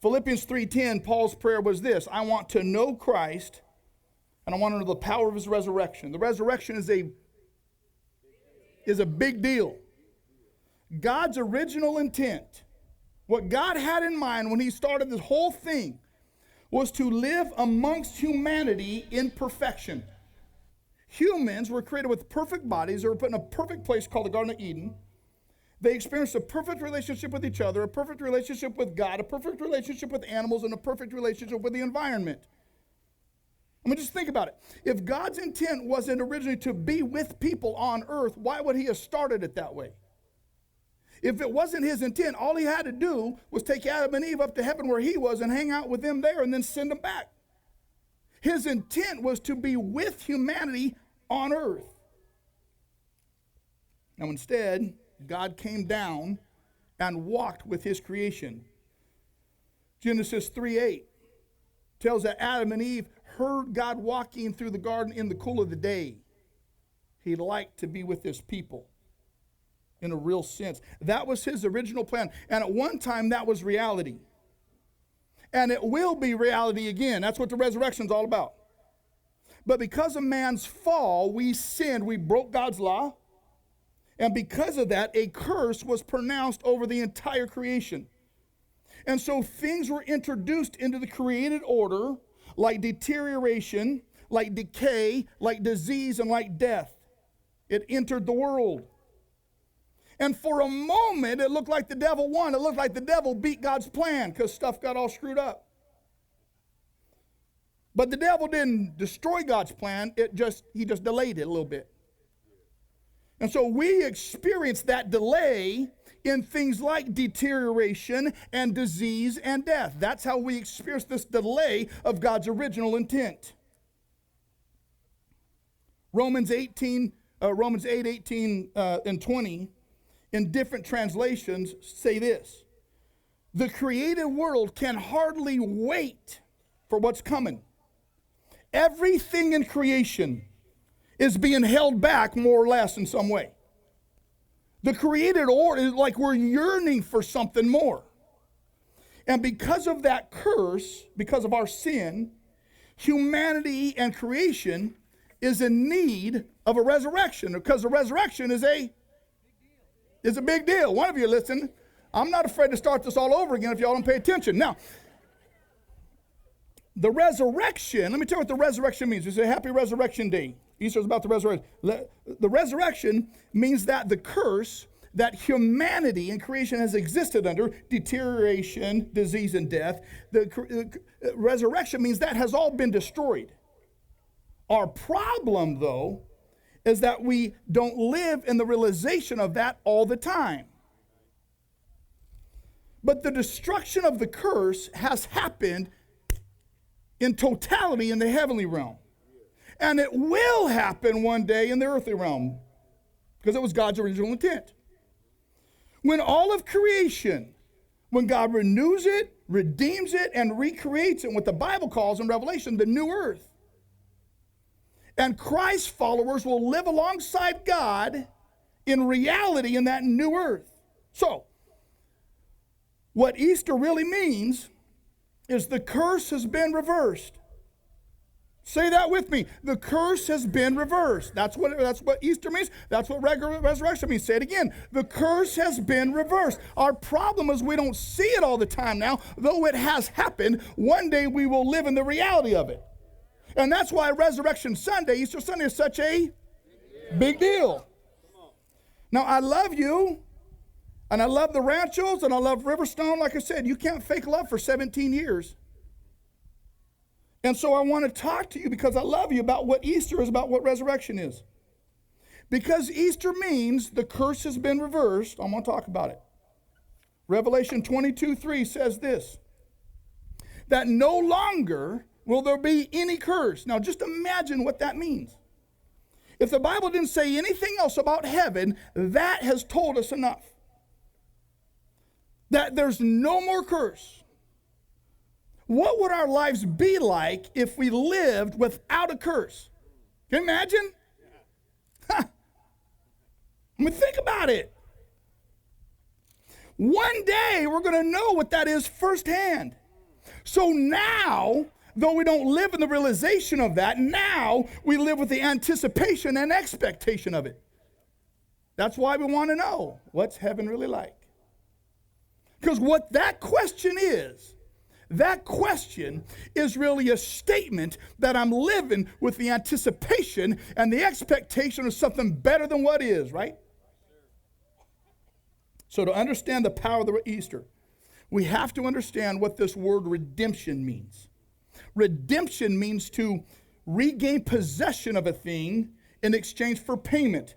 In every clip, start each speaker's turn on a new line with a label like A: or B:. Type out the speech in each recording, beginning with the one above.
A: Philippians 3:10, Paul's prayer was this: I want to know Christ, and I want to know the power of his resurrection. The resurrection is a big deal. God's original intent, what God had in mind when he started this whole thing, was to live amongst humanity in perfection. Humans were created with perfect bodies. They were put in a perfect place called the Garden of Eden. They experienced a perfect relationship with each other, a perfect relationship with God, a perfect relationship with animals, and a perfect relationship with the environment. I mean, just think about it. If God's intent wasn't originally to be with people on earth, why would he have started it that way? If it wasn't his intent, all he had to do was take Adam and Eve up to heaven where he was and hang out with them there and then send them back. His intent was to be with humanity on earth. Now instead, God came down and walked with his creation. Genesis 3:8 tells that Adam and Eve heard God walking through the garden in the cool of the day. He liked to be with his people in a real sense. That was his original plan. And at one time, that was reality. And it will be reality again. That's what the resurrection is all about. But because of man's fall, we sinned. We broke God's law. And because of that, a curse was pronounced over the entire creation. And so things were introduced into the created order, like deterioration, like decay, like disease, and like death. It entered the world. And for a moment, it looked like the devil won. It looked like the devil beat God's plan because stuff got all screwed up. But the devil didn't destroy God's plan. He just delayed it a little bit. And so we experience that delay in things like deterioration and disease and death. That's how we experience this delay of God's original intent. Romans 8:18 and 20, in different translations, say this: the created world can hardly wait for what's coming. Everything in creation is being held back more or less in some way. The created order is like we're yearning for something more. And because of that curse, because of our sin, humanity and creation is in need of a resurrection, because the resurrection is a big deal. One of you listen, I'm not afraid to start this all over again if y'all don't pay attention. Now, the resurrection, let me tell you what the resurrection means. It's a happy resurrection day. Easter is about the resurrection. The resurrection means that the curse that humanity and creation has existed under, deterioration, disease, and death, the resurrection means that has all been destroyed. Our problem, though, is that we don't live in the realization of that all the time. But the destruction of the curse has happened in totality in the heavenly realm. And it will happen one day in the earthly realm, because it was God's original intent. When all of creation, when God renews it, redeems it, and recreates it, what the Bible calls in Revelation the new earth. And Christ's followers will live alongside God in reality in that new earth. So, what Easter really means is the curse has been reversed. Say that with me. The curse has been reversed. That's what Easter means. That's what resurrection means. Say it again. The curse has been reversed. Our problem is we don't see it all the time now. Though it has happened, one day we will live in the reality of it. And that's why Resurrection Sunday, Easter Sunday, is such a big deal. Now, I love you, and I love the Ranchos, and I love Riverstone. Like I said, you can't fake love for 17 years. And so I want to talk to you because I love you about what Easter is, about what resurrection is. Because Easter means the curse has been reversed, I'm going to talk about it. Revelation 22:3 says this, that no longer will there be any curse. Now just imagine what that means. If the Bible didn't say anything else about heaven, that has told us enough. That there's no more curse. What would our lives be like if we lived without a curse? Can you imagine? I mean, think about it. One day we're going to know what that is firsthand. So now, though we don't live in the realization of that, now we live with the anticipation and expectation of it. That's why we want to know, what's heaven really like? Because what that question is really a statement that I'm living with the anticipation and the expectation of something better than what is, right? So to understand the power of the Easter, we have to understand what this word redemption means. Redemption means to regain possession of a thing in exchange for payment.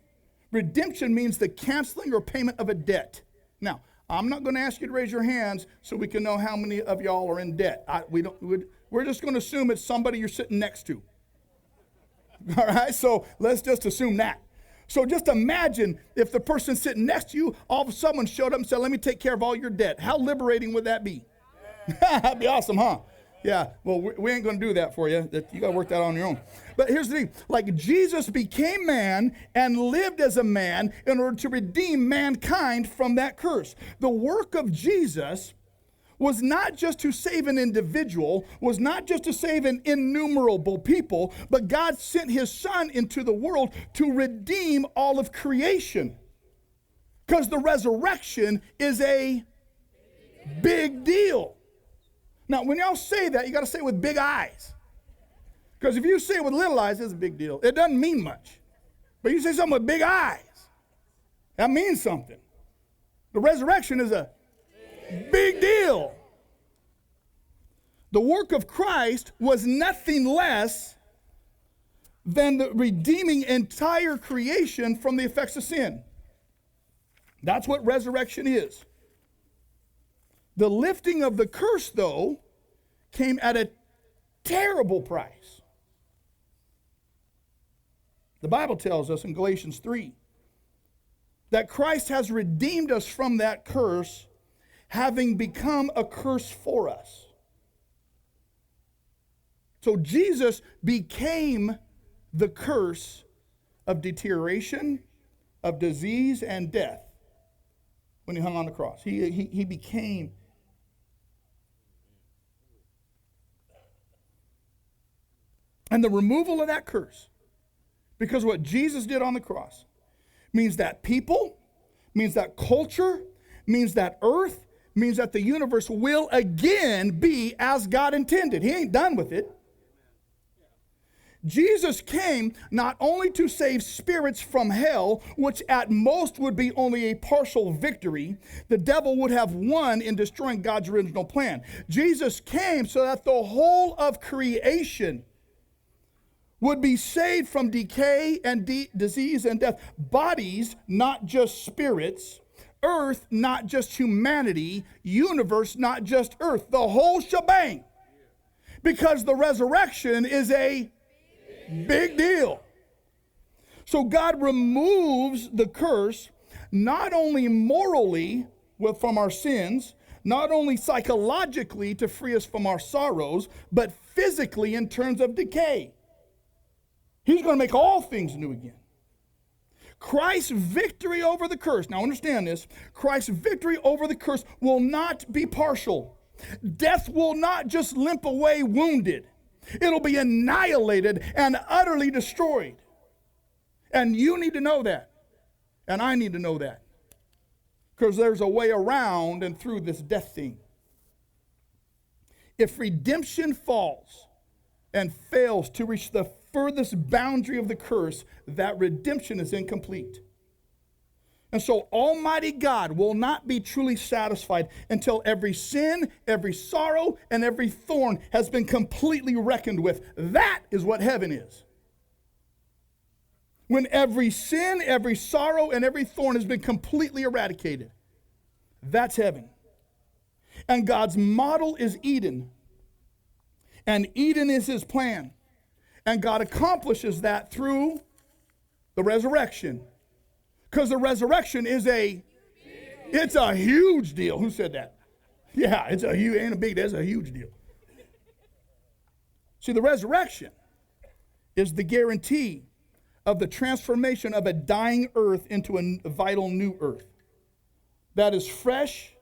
A: Redemption means the canceling or payment of a debt. Now, I'm not going to ask you to raise your hands so we can know how many of y'all are in debt. We're just going to assume it's somebody you're sitting next to. All right, so let's just assume that. So just imagine if the person sitting next to you, all of a sudden showed up and said, let me take care of all your debt. How liberating would that be? That'd be awesome, huh? Yeah, well, we ain't going to do that for you. You got to work that on your own. But here's the thing. Like, Jesus became man and lived as a man in order to redeem mankind from that curse. The work of Jesus was not just to save an individual, was not just to save an innumerable people, but God sent his son into the world to redeem all of creation. Because the resurrection is a big deal. Now, when y'all say that, you got to say it with big eyes. Because if you say it with little eyes, it's a big deal. It doesn't mean much. But you say something with big eyes, that means something. The resurrection is a big deal. The work of Christ was nothing less than the redeeming entire creation from the effects of sin. That's what resurrection is. The lifting of the curse, though, came at a terrible price. The Bible tells us in Galatians 3 that Christ has redeemed us from that curse, having become a curse for us. So Jesus became the curse of deterioration, of disease, and death when he hung on the cross. He became. And the removal of that curse, because what Jesus did on the cross, means that people, means that culture, means that earth, means that the universe will again be as God intended. He ain't done with it. Jesus came not only to save spirits from hell, which at most would be only a partial victory. The devil would have won in destroying God's original plan. Jesus came so that the whole of creation would be saved from decay and disease and death. Bodies, not just spirits. Earth, not just humanity. Universe, not just earth. The whole shebang. Because the resurrection is a big deal. So God removes the curse, not only morally from our sins, not only psychologically to free us from our sorrows, but physically in terms of decay. He's going to make all things new again. Christ's victory over the curse, now understand this, Christ's victory over the curse will not be partial. Death will not just limp away wounded. It'll be annihilated and utterly destroyed. And you need to know that. And I need to know that. Because there's a way around and through this death thing. If redemption falls and fails to reach the furthest boundary of the curse, that redemption is incomplete. And so Almighty God will not be truly satisfied until every sin, every sorrow, and every thorn has been completely reckoned with. That is what heaven is. When every sin, every sorrow, and every thorn has been completely eradicated. That's heaven. And God's model is Eden. And Eden is his plan. And God accomplishes that through the resurrection. Because the resurrection is it's a huge deal. Who said that? Yeah, ain't a big, that's a huge deal. See, the resurrection is the guarantee of the transformation of a dying earth into a vital new earth that is fresh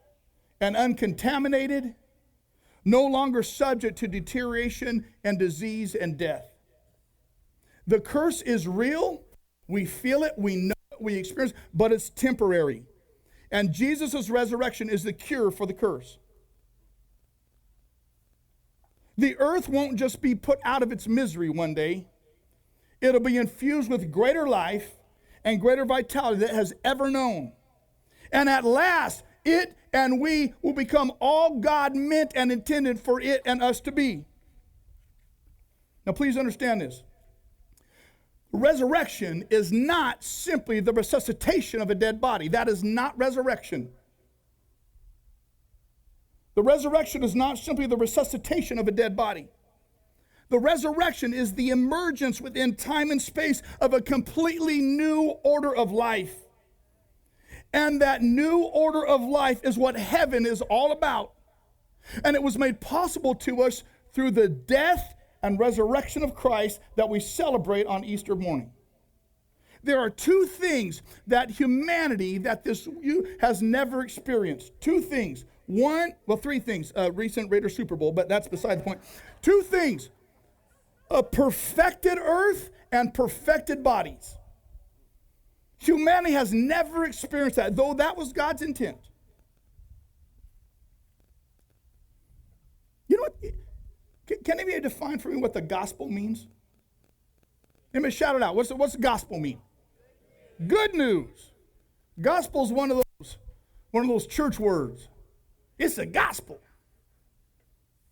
A: and uncontaminated no longer subject to deterioration and disease and death. The curse is real. We feel it, we know it, we experience it, but it's temporary. And Jesus' resurrection is the cure for the curse. The earth won't just be put out of its misery one day. It'll be infused with greater life and greater vitality that it has ever known. And at last, it and we will become all God meant and intended for it and us to be. Now, please understand this. Resurrection is not simply the resuscitation of a dead body. That is not resurrection. The resurrection is not simply the resuscitation of a dead body. The resurrection is the emergence within time and space of a completely new order of life. And that new order of life is what heaven is all about. And it was made possible to us through the death and resurrection of Christ that we celebrate on Easter morning. There are two things that humanity, that this has never experienced. Two things. Three things. Recent Raiders Super Bowl, but that's beside the point. Two things. A perfected earth and perfected bodies. Humanity has never experienced that, though that was God's intent. You know what? Can anybody define for me what the gospel means? Anybody shout it out. What's the gospel mean? Good news. Gospel's one of those church words. It's the gospel.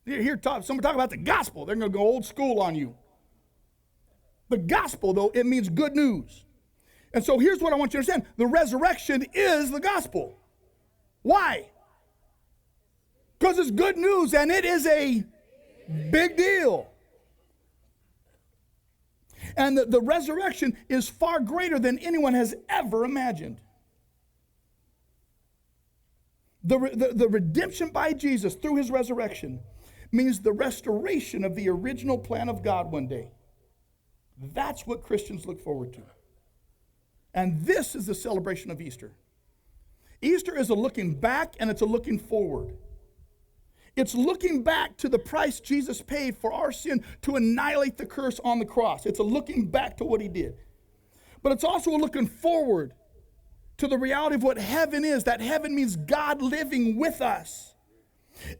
A: Someone talk about the gospel. They're going to go old school on you. The gospel, though, it means good news. And so here's what I want you to understand. The resurrection is the gospel. Why? Because it's good news and it is a big deal. And the resurrection is far greater than anyone has ever imagined. The redemption by Jesus through his resurrection means the restoration of the original plan of God one day. That's what Christians look forward to. And this is the celebration of Easter. Easter is a looking back and it's a looking forward. It's looking back to the price Jesus paid for our sin to annihilate the curse on the cross. It's a looking back to what he did. But it's also a looking forward to the reality of what heaven is. That heaven means God living with us.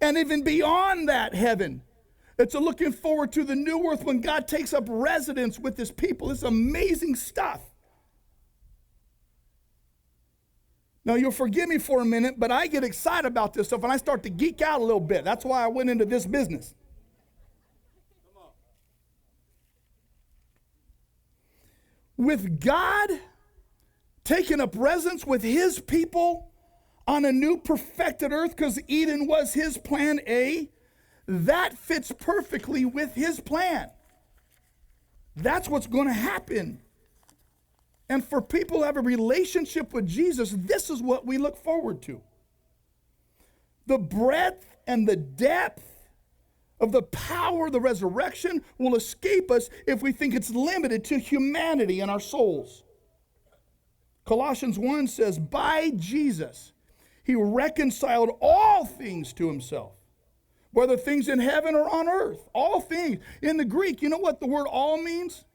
A: And even beyond that heaven, it's a looking forward to the new earth when God takes up residence with his people. This is amazing stuff. Now, you'll forgive me for a minute, but I get excited about this stuff and I start to geek out a little bit. That's why I went into this business. With God taking up residence with his people on a new perfected earth, because Eden was his plan A, that fits perfectly with his plan. That's what's going to happen. And for people who have a relationship with Jesus, this is what we look forward to. The breadth and the depth of the power of the resurrection will escape us if we think it's limited to humanity and our souls. Colossians 1 says, by Jesus, he reconciled all things to himself, whether things in heaven or on earth, all things. In the Greek, you know what the word all means?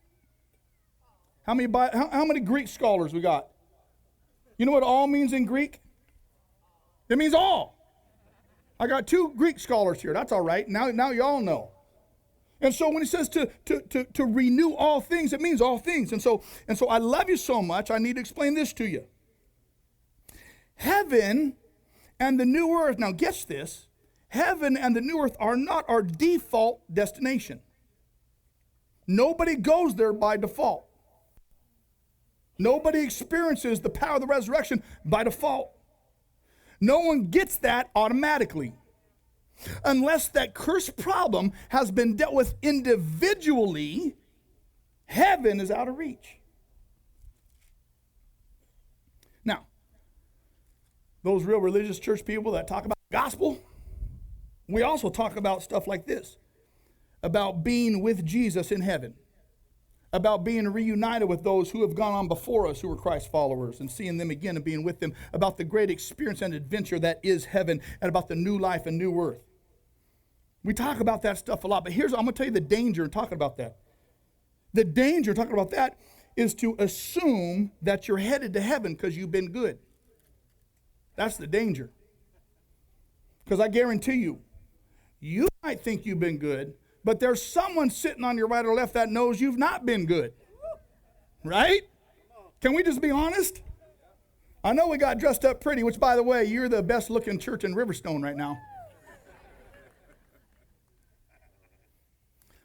A: How many Greek scholars we got? You know what all means in Greek? It means all. I got 2 Greek scholars here. That's all right. Now you all know. And so when he says to renew all things, it means all things. And so I love you so much, I need to explain this to you. Heaven and the new earth, now guess this, heaven and the new earth are not our default destination. Nobody goes there by default. Nobody experiences the power of the resurrection by default. No one gets that automatically. Unless that cursed problem has been dealt with individually, heaven is out of reach. Now, those real religious church people that talk about the gospel, we also talk about stuff like this, about being with Jesus in heaven, about being reunited with those who have gone on before us who were Christ followers and seeing them again and being with them, about the great experience and adventure that is heaven, and about the new life and new earth. We talk about that stuff a lot, but I'm going to tell you the danger in talking about that. The danger in talking about that is to assume that you're headed to heaven because you've been good. That's the danger. Because I guarantee you, you might think you've been good, but there's someone sitting on your right or left that knows you've not been good. Right? Can we just be honest? I know we got dressed up pretty, which, by the way, you're the best looking church in Riverstone right now.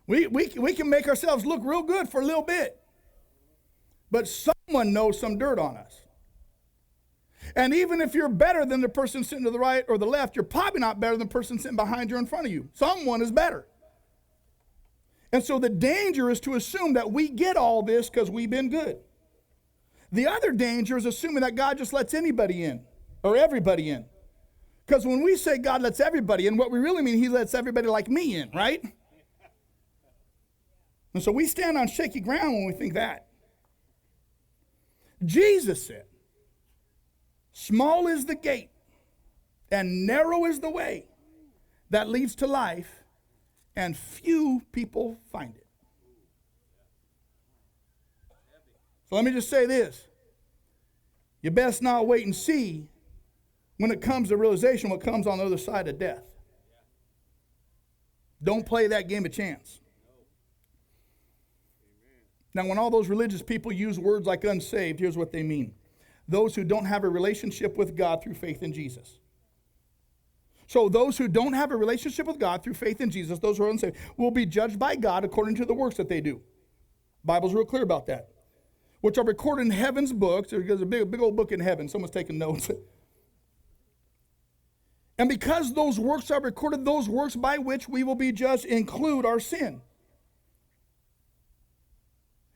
A: We can make ourselves look real good for a little bit. But someone knows some dirt on us. And even if you're better than the person sitting to the right or the left, you're probably not better than the person sitting behind you or in front of you. Someone is better. And so the danger is to assume that we get all this because we've been good. The other danger is assuming that God just lets anybody in or everybody in. Because when we say God lets everybody in, what we really mean, he lets everybody like me in, right? And so we stand on shaky ground when we think that. Jesus said, small is the gate and narrow is the way that leads to life, and few people find it. So let me just say this. You best not wait and see when it comes to realization what comes on the other side of death. Don't play that game of chance. Now, when all those religious people use words like unsaved, here's what they mean. Those who don't have a relationship with God through faith in Jesus. So those who don't have a relationship with God through faith in Jesus, those who are unsaved, will be judged by God according to the works that they do. The Bible's real clear about that. Which are recorded in heaven's books. There's a big old book in heaven. Someone's taking notes. And because those works are recorded, those works by which we will be judged include our sin.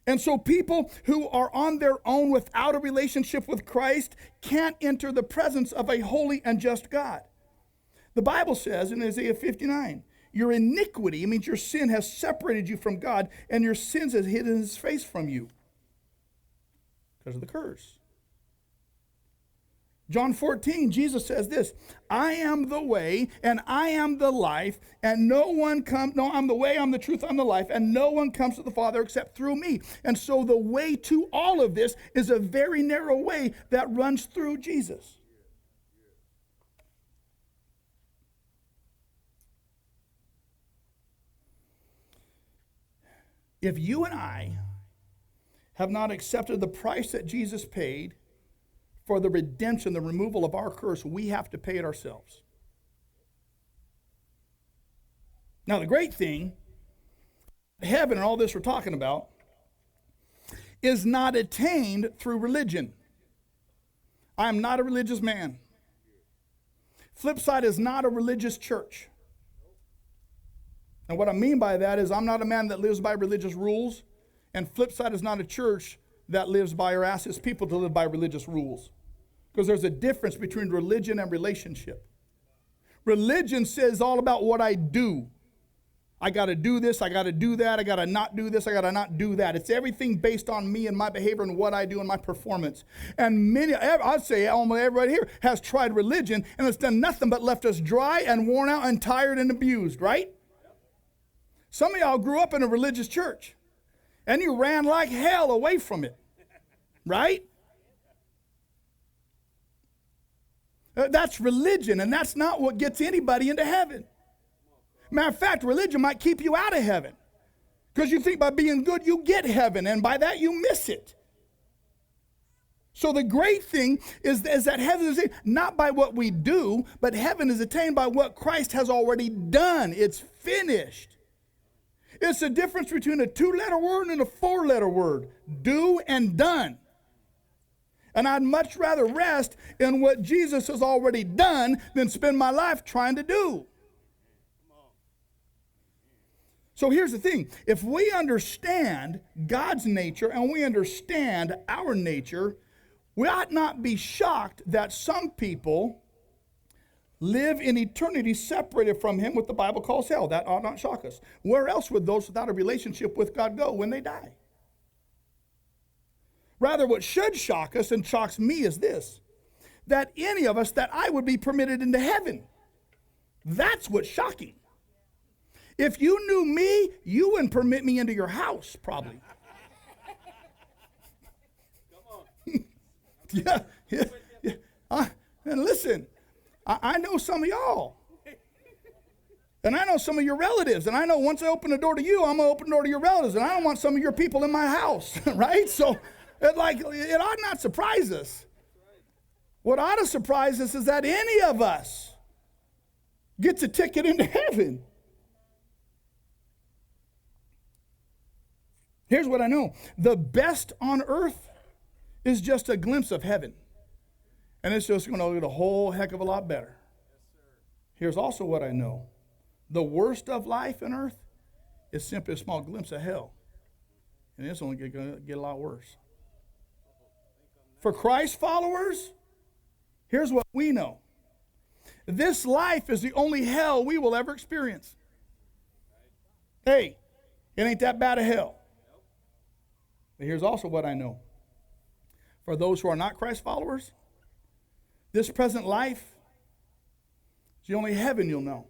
A: And so people who are on their own without a relationship with Christ can't enter the presence of a holy and just God. The Bible says in Isaiah 59, your iniquity, it means your sin, has separated you from God, and your sins has hidden his face from you because of the curse. John 14, Jesus says this, I am the way and I am the life, and I'm the way, I'm the truth, I'm the life, and no one comes to the Father except through me. And so the way to all of this is a very narrow way that runs through Jesus. If you and I have not accepted the price that Jesus paid for the redemption, the removal of our curse, we have to pay it ourselves. Now, the great thing, heaven and all this we're talking about, is not attained through religion. I am not a religious man. Flipside is not a religious church. And what I mean by that is I'm not a man that lives by religious rules, and Flipside is not a church that lives by or asks its people to live by religious rules. Because there's a difference between religion and relationship. Religion says all about what I do. I got to do this, I got to do that, I got to not do this, I got to not do that. It's everything based on me and my behavior and what I do and my performance. And I'd say almost everybody here has tried religion, and it's done nothing but left us dry and worn out and tired and abused, right? Some of y'all grew up in a religious church, and you ran like hell away from it, right? That's religion, and that's not what gets anybody into heaven. Matter of fact, religion might keep you out of heaven because you think by being good you get heaven, and by that you miss it. So the great thing is that heaven is not by what we do, but heaven is attained by what Christ has already done. It's finished. It's the difference between a 2-letter word and a 4-letter word. Do and done. And I'd much rather rest in what Jesus has already done than spend my life trying to do. So here's the thing. If we understand God's nature and we understand our nature, we ought not be shocked that some people live in eternity separated from him, what the Bible calls hell. That ought not shock us. Where else would those without a relationship with God go when they die? Rather, what should shock us and shocks me is this, that any of us, that I would be permitted into heaven. That's what's shocking. If you knew me, you wouldn't permit me into your house, probably. Yeah. And listen, I know some of y'all. And I know some of your relatives. And I know once I open the door to you, I'm going to open the door to your relatives. And I don't want some of your people in my house, right? So it ought not surprise us. What ought to surprise us is that any of us gets a ticket into heaven. Here's what I know. The best on earth is just a glimpse of heaven. And it's just going to get a whole heck of a lot better. Here's also what I know. The worst of life on earth is simply a small glimpse of hell. And it's only going to get a lot worse. For Christ followers, here's what we know. This life is the only hell we will ever experience. Hey, it ain't that bad a hell. But here's also what I know. For those who are not Christ followers, this present life is the only heaven you'll know.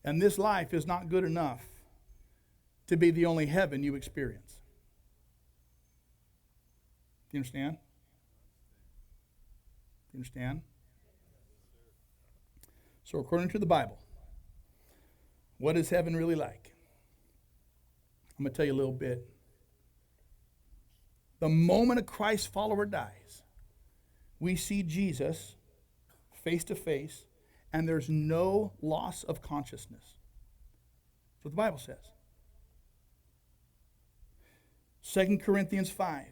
A: And this life is not good enough to be the only heaven you experience. Do you understand? Do you understand? So according to the Bible, what is heaven really like? I'm going to tell you a little bit. The moment a Christ follower dies, we see Jesus face to face, and there's no loss of consciousness. That's what the Bible says. 2 Corinthians 5.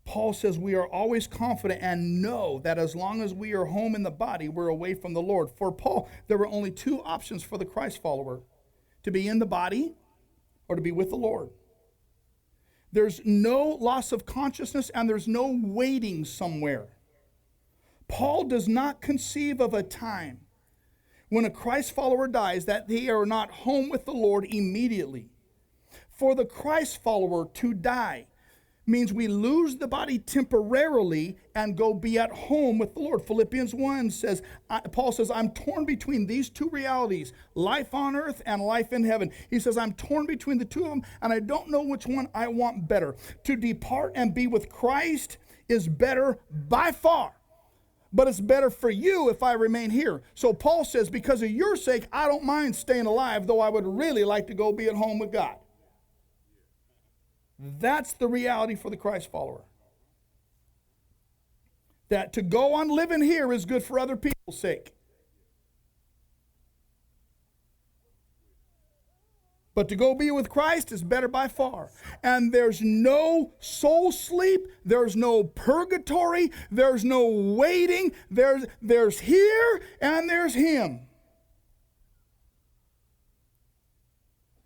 A: Paul says we are always confident and know that as long as we are home in the body, we're away from the Lord. For Paul, there were only two options for the Christ follower: to be in the body or to be with the Lord. There's no loss of consciousness and there's no waiting somewhere. Paul does not conceive of a time when a Christ follower dies that they are not home with the Lord immediately. For the Christ follower to die means we lose the body temporarily and go be at home with the Lord. Philippians 1 says, Paul says, I'm torn between these two realities, life on earth and life in heaven. He says, I'm torn between the two of them, and I don't know which one I want better. To depart and be with Christ is better by far. But it's better for you if I remain here. So Paul says, because of your sake, I don't mind staying alive, though I would really like to go be at home with God. That's the reality for the Christ follower. That to go on living here is good for other people's sake. But to go be with Christ is better by far. And there's no soul sleep. There's no purgatory. There's no waiting. There's here and there's Him.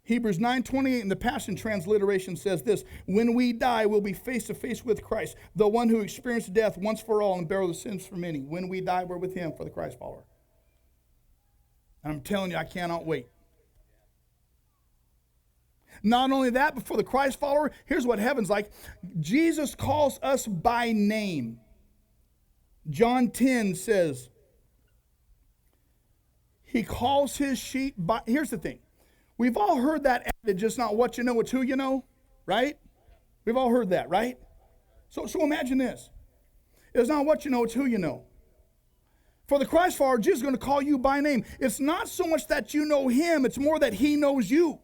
A: Hebrews 9:28 in the Passion Transliteration says this: when we die, we'll be face to face with Christ, the one who experienced death once for all and bare the sins for many. When we die, we're with Him, for the Christ follower. And I'm telling you, I cannot wait. Not only that, but for the Christ follower, here's what heaven's like. Jesus calls us by name. John 10 says, He calls His sheep by... Here's the thing. We've all heard that adage, it's not what you know, it's who you know, right? We've all heard that, right? So imagine this. It's not what you know, it's who you know. For the Christ follower, Jesus is going to call you by name. It's not so much that you know Him, it's more that He knows you.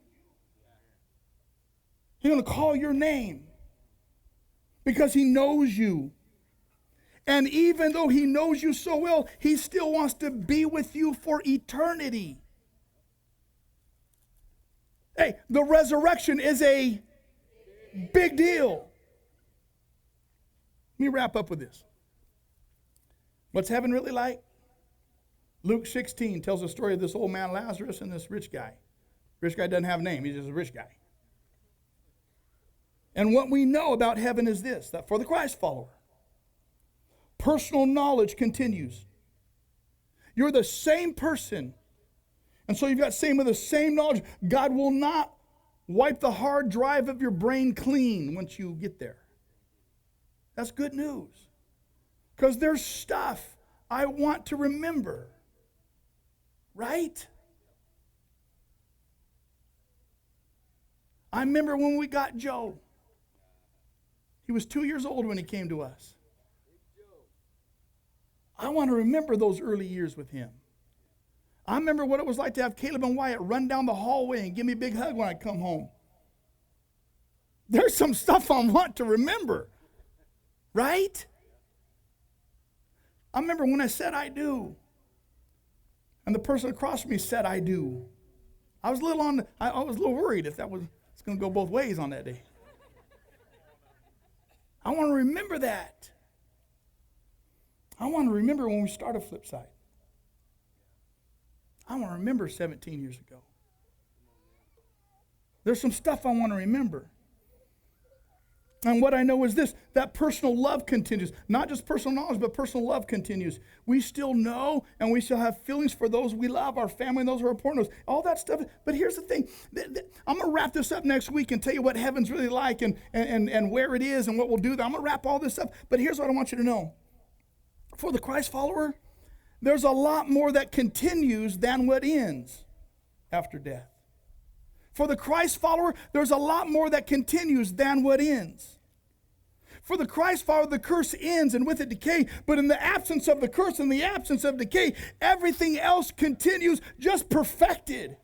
A: He's going to call your name because He knows you. And even though He knows you so well, He still wants to be with you for eternity. Hey, the resurrection is a big deal. Let me wrap up with this. What's heaven really like? Luke 16 tells the story of this old man Lazarus and this rich guy. Rich guy doesn't have a name, he's just a rich guy. And what we know about heaven is this, that for the Christ follower, personal knowledge continues. You're the same person. And so you've got the same knowledge. God will not wipe the hard drive of your brain clean once you get there. That's good news. Because there's stuff I want to remember. Right? I remember when we got Joe. He was 2 years old when he came to us. I want to remember those early years with him. I remember what it was like to have Caleb and Wyatt run down the hallway and give me a big hug when I come home. There's some stuff I want to remember. Right? I remember when I said I do. And the person across from me said I do. I was a little worried if it's going to go both ways on that day. I want to remember that. I want to remember when we started Flipside. I want to remember 17 years ago. There's some stuff I want to remember. And what I know is this, that personal love continues. Not just personal knowledge, but personal love continues. We still know and we still have feelings for those we love, our family, and those who are important to us. All that stuff. But here's the thing. I'm going to wrap this up next week and tell you what heaven's really like and where it is and what we'll do there. I'm going to wrap all this up. But here's what I want you to know. For the Christ follower, there's a lot more that continues than what ends after death. For the Christ follower, there's a lot more that continues than what ends. For the Christ follower, the curse ends and with it decay. But in the absence of the curse and the absence of decay, everything else continues, just perfected.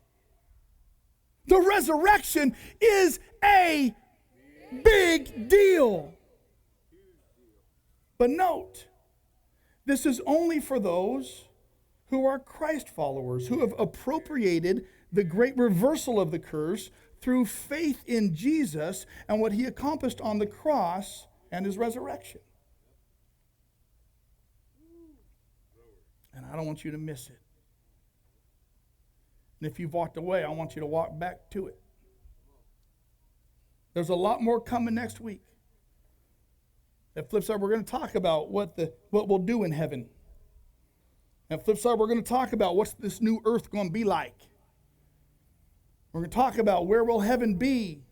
A: The resurrection is a big deal. But note, this is only for those who are Christ followers, who have appropriated the great reversal of the curse through faith in Jesus and what he accomplished on the cross and his resurrection. And I don't want you to miss it. And if you've walked away, I want you to walk back to it. There's a lot more coming next week. At Flipside, we're going to talk about what we'll do in heaven. At Flipside, we're going to talk about what's this new earth going to be like. We're going to talk about where will heaven be,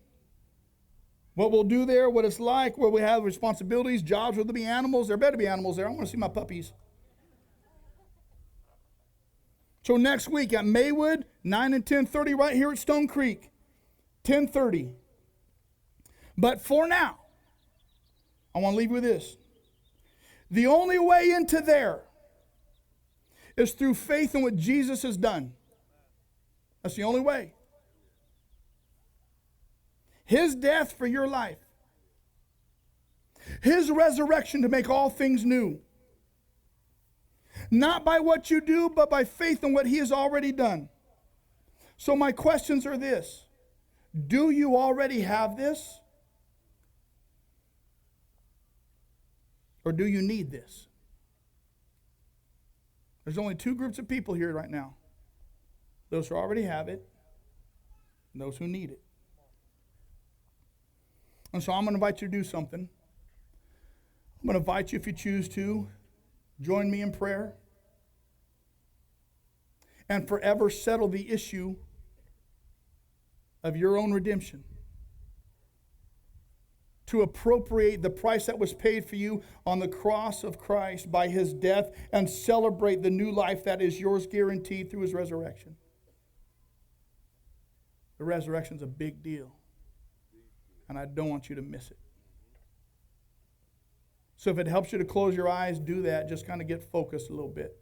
A: what we'll do there, what it's like, where we have responsibilities, jobs, will there be animals? There better be animals there. I want to see my puppies. So next week at Maywood, 9 and 10:30 right here at Stone Creek, 10:30. But for now, I want to leave you with this. The only way into there is through faith in what Jesus has done. That's the only way. His death for your life. His resurrection to make all things new. Not by what you do, but by faith in what he has already done. So my questions are this. Do you already have this? Or do you need this? There's only two groups of people here right now. Those who already have it and those who need it. And so I'm going to invite you to do something. I'm going to invite you, if you choose to, join me in prayer and forever settle the issue of your own redemption. To appropriate the price that was paid for you on the cross of Christ by his death and celebrate the new life that is yours guaranteed through his resurrection. The resurrection is a big deal. And I don't want you to miss it. So if it helps you to close your eyes, do that. Just kind of get focused a little bit.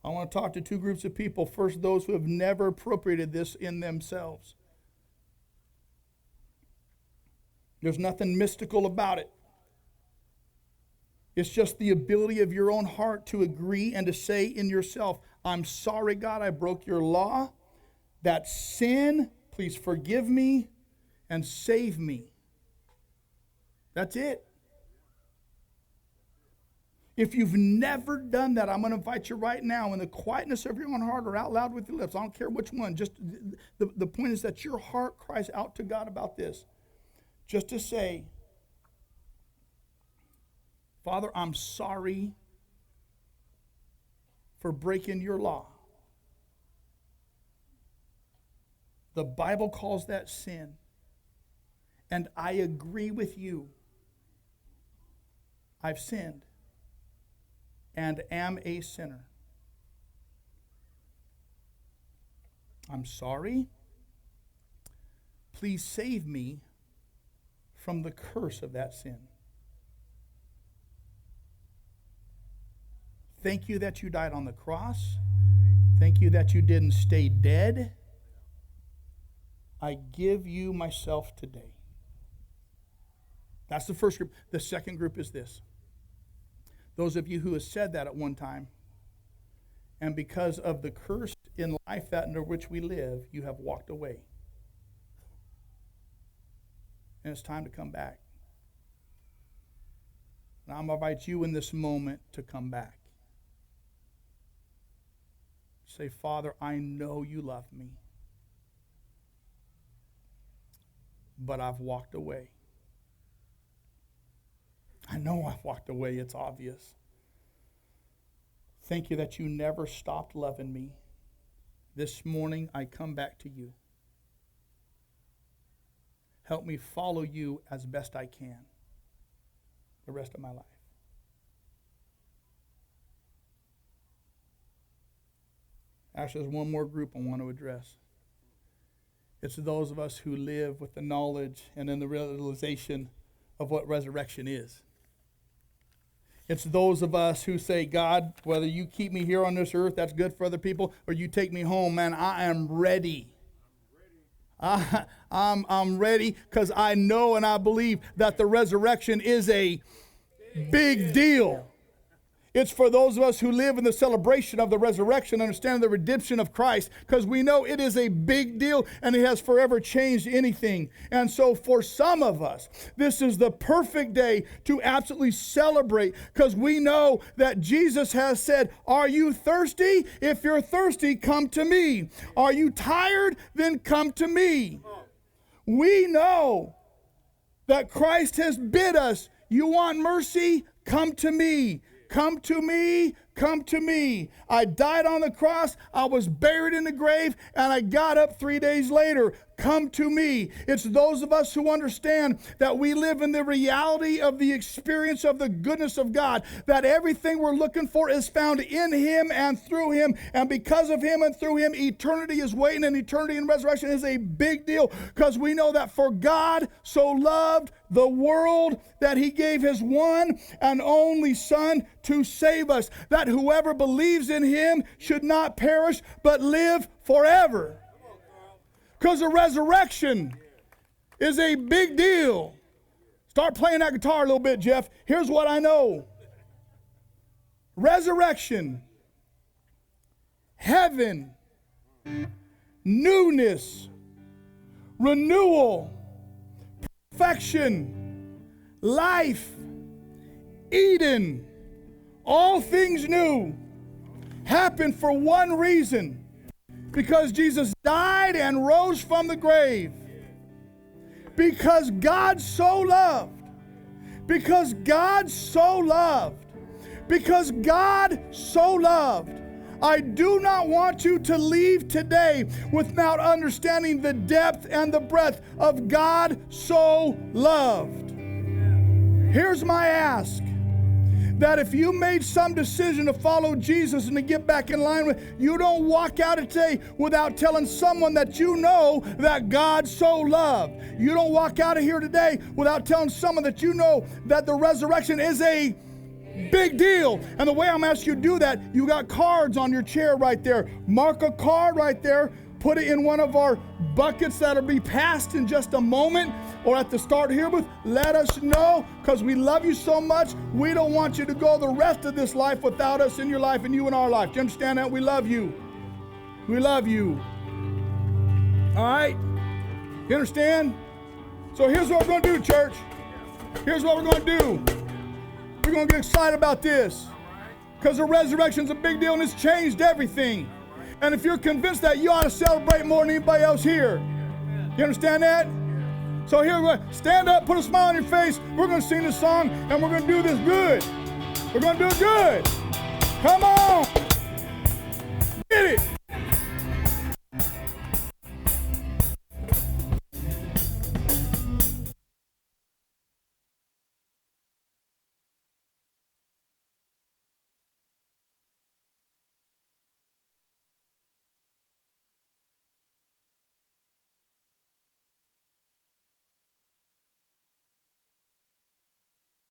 A: I want to talk to two groups of people. First, those who have never appropriated this in themselves. There's nothing mystical about it. It's just the ability of your own heart to agree and to say in yourself, I'm sorry, God, I broke your law. That sin, please forgive me and save me. That's it. If you've never done that, I'm going to invite you right now in the quietness of your own heart or out loud with your lips. I don't care which one. Just the point is that your heart cries out to God about this. Just to say, Father, I'm sorry for breaking your law. The Bible calls that sin. And I agree with you. I've sinned. and am a sinner. I'm sorry. Please save me from the curse of that sin. Thank you that you died on the cross. Thank you that you didn't stay dead. I give you myself today. That's the first group. The second group is this. Those of you who have said that at one time, and because of the curse in life that under which we live, you have walked away. And it's time to come back. And I'm going to invite you in this moment to come back. Say, Father, I know you love me, but I've walked away. I know I've walked away. It's obvious. Thank you that you never stopped loving me. This morning, I come back to you. Help me follow you as best I can the rest of my life. Actually, there's one more group I want to address. It's those of us who live with the knowledge and in the realization of what resurrection is. It's those of us who say, God, whether you keep me here on this earth, that's good for other people, or you take me home, man, I am ready. I'm ready because I know and I believe that the resurrection is a big deal. It's for those of us who live in the celebration of the resurrection, understanding the redemption of Christ, because we know it is a big deal and it has forever changed anything. And so for some of us, this is the perfect day to absolutely celebrate, because we know that Jesus has said, are you thirsty? If you're thirsty, come to me. Are you tired? Then come to me. We know that Christ has bid us, you want mercy? Come to me. Come to me, come to me. I died on the cross, I was buried in the grave, and I got up 3 days later. Come to me. It's those of us who understand that we live in the reality of the experience of the goodness of God, that everything we're looking for is found in Him and through Him, and because of Him and through Him, eternity is waiting, and eternity in resurrection is a big deal, because we know that for God so loved the world that He gave His one and only Son to save us, that whoever believes in Him should not perish but live forever. Because the resurrection is a big deal. Start playing that guitar a little bit, Jeff. Here's what I know. Resurrection, heaven, newness, renewal, perfection, life, Eden, all things new happen for one reason. Because Jesus died and rose from the grave. Because God so loved. Because God so loved. Because God so loved. I do not want you to leave today without understanding the depth and the breadth of God so loved. Here's my ask. That if you made some decision to follow Jesus and to get back in line with, you don't walk out of today without telling someone that you know that God so loved. You don't walk out of here today without telling someone that you know that the resurrection is a big deal. And the way I'm asking you to do that, you got cards on your chair right there. Mark a card right there. Put it in one of our buckets that'll be passed in just a moment, or at the start here with, let us know, because we love you so much. We don't want you to go the rest of this life without us in your life and you in our life. Do you understand that? We love you. We love you. All right? You understand? So here's what we're going to do, church. Here's what we're going to do. We're going to get excited about this, because the resurrection's a big deal and it's changed everything. And if you're convinced that, you ought to celebrate more than anybody else here. You understand that? So here we go. Stand up, put a smile on your face. We're going to sing this song, and we're going to do this good. We're going to do it good. Come on.